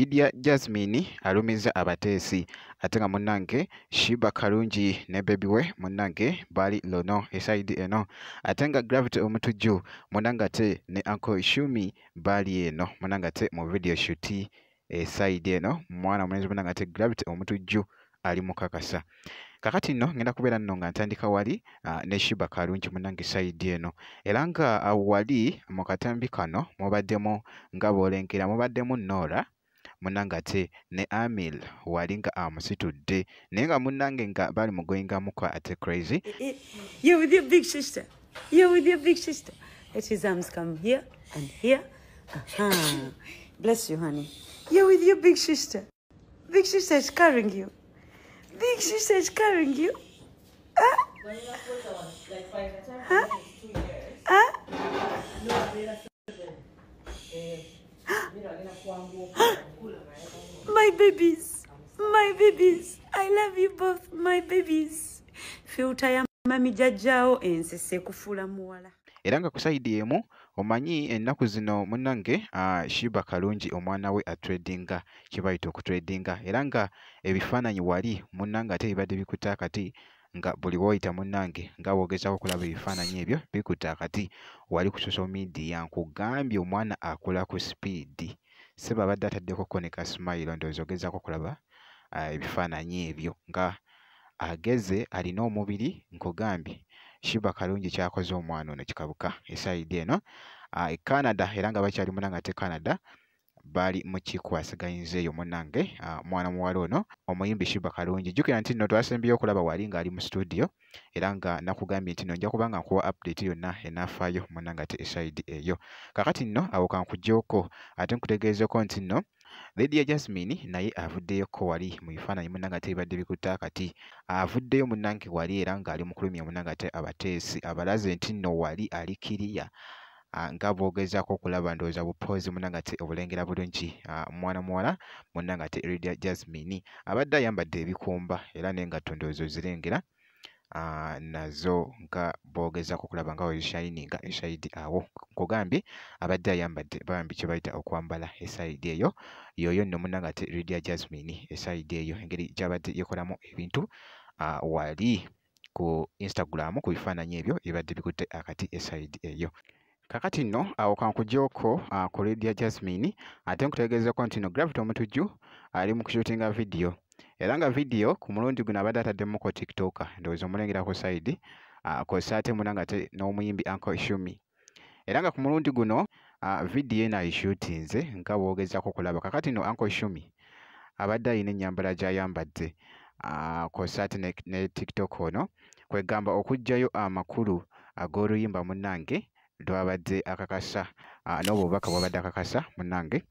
Lydia Jasmine alumiza abateesi ate nga munnange Shiba Kalungi ne baby we munnange bali lono eside eno ate nga Gravity omutujju munnange ate ne Uncle Ishumi bali eno munnange ate mu video shoot eside eno mwana mulenzi munnange ate Gravity omutujju ali mukakasa. Kakati nno ngenda kubeera nno nga ntandika wali ne Shiba Kalungi munnange side eno era nga wali mu katambi kano mubaddemu nga bw'olengera mubaddemu Nora munnange ate ne Amil wali nga amusitudde naye nga munnange nga bali mugoyingamuko ate crazy. You're with your big sister. You're with your big sister. Let his arms come here and here. Bless you, honey. You're with your big sister. Big sister is carrying you. Big sister is carrying you. Huh? Huh? Huh? My babies. My babies. I love you both, my babies. Filter ya mami jajjao ensese kufuula muwala. Era nga ku side emu omanyi ennaku zino munnange Shiba Kalungi omwana we atradinga kibayita okutradinga era nga ebifaananyi wali munnange ate bibadde bikuta akati nga buli woyita munnange nga wogezaako okulaba ebifaananyi ebyo bikuta akati wali ku social media nkugambye omwana akola ku speed seba abadde ataddeko koneka smile ndowooza ogezaako okulaba ebifaananyi ebyo nga ageze alina omubiri nkugambye Shiba Kalungi kyakoze omwana ono kikabuka eside eno Canada era nga bakyali munnange ate Canada bali mu kikwasaganyiriza eyo munnange mwana muwala ono omuyimbi Shiba Kalungi. Jjukira nti nno twasembyeyo okulaba wali ng'ali mu studio era nga nakugambye nti nno nja kuba nga nkuwa update yonna enaafaayo munnange ate eside eyo. Kakati nno awo kankugyeko ate nkutegeezeko nti nno Lydia Jasmine naye avuddeyoko wali mu bifaananyi munnange ate bibadde bikutte akati avuddeyo munnange wali era ng'ali mu kulumya munnange ate abateesi abalaze nti nno wali ali kiriya nga bw'ogezaako okulaba ndowooza bupoozi munnange ate obulengera bulungi mwana muwala munnange ate Lydia Jasmine abadde ayambadde ebikumba era n'engatto ndowooza ozirengera nazo nga bw'ogezaako okulaba nga wezishayininga esayidi awo nkugambye abadde ayambadde bambi kye bayita okwambala esayidi eyo yoyo nno munnange ate Lydia Jasmine esayidi eyo engeri gy'abadde yekolamu ebintu wali ku Instagram ku bifaananyi ebyo ebadde bikutte akati esayidi eyo. Kakati nno awo kankugyeko ku Lydia Jasmine ate nkutegeezeko nti no Gravity omutujju ali mu kushutinga video era nga video ku mulundi guno abadde ataddemukko TikTok ndowooza omulengera ku side kw'ossa ate munnange ate n'omuyimbi Uncle Ishumi era nga ku mulundi guno video eno ayishutinze nga bw'ogezaako okulaba. Kakati nno Uncle Ishumi abadde alina ennyambala gy'ayambadde kw'ossa ate ne TikTok ono kwegamba okuggyayo amakulu ag'oluyimba munnange lwabadde akakasa n'obubaka bwabadde akakasa munnange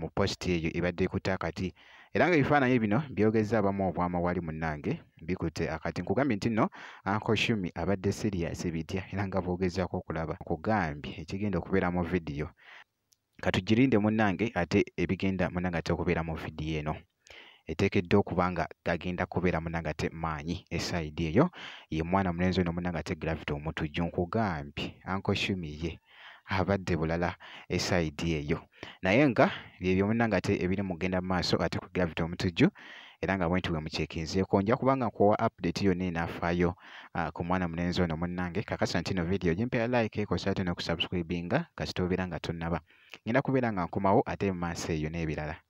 mu post eyo ebadde ekutte akati era nga ebifaananyi bino byogeza abamu obwama wali munnange bikutte akati nkugambye nti nno Uncle Ishumi abadde serious bitya era nga bw'ogezaako okulaba nkugambye ekigenda okubeera mu video katugirinde munnange ate ebigenda munnange ate okubeera mu video eno eteekeddwa okuba nga gagenda kubeera munnange ate maanyi esayidi eyo ye mwana mulenzi ono munnange ate Gravity omutujju nkugambye Uncle Ishumi ye abadde bulala esayidi eyo naye nga byebyo munnange ate ebiri mugenda mu maaso ate ku Gravity omutujju era nga bwenti bwe mukyekinzeeko nja kuba nga nkuwa update yonna enaafaayo ku mwana mulenzi ono munnange kakasa nti no video gimpeera like kosa ate n'okusubscribinga kasita obeera nga tonnaba ngenda kubeera nga nkomawo ate mu maaso eyo n'ebirala.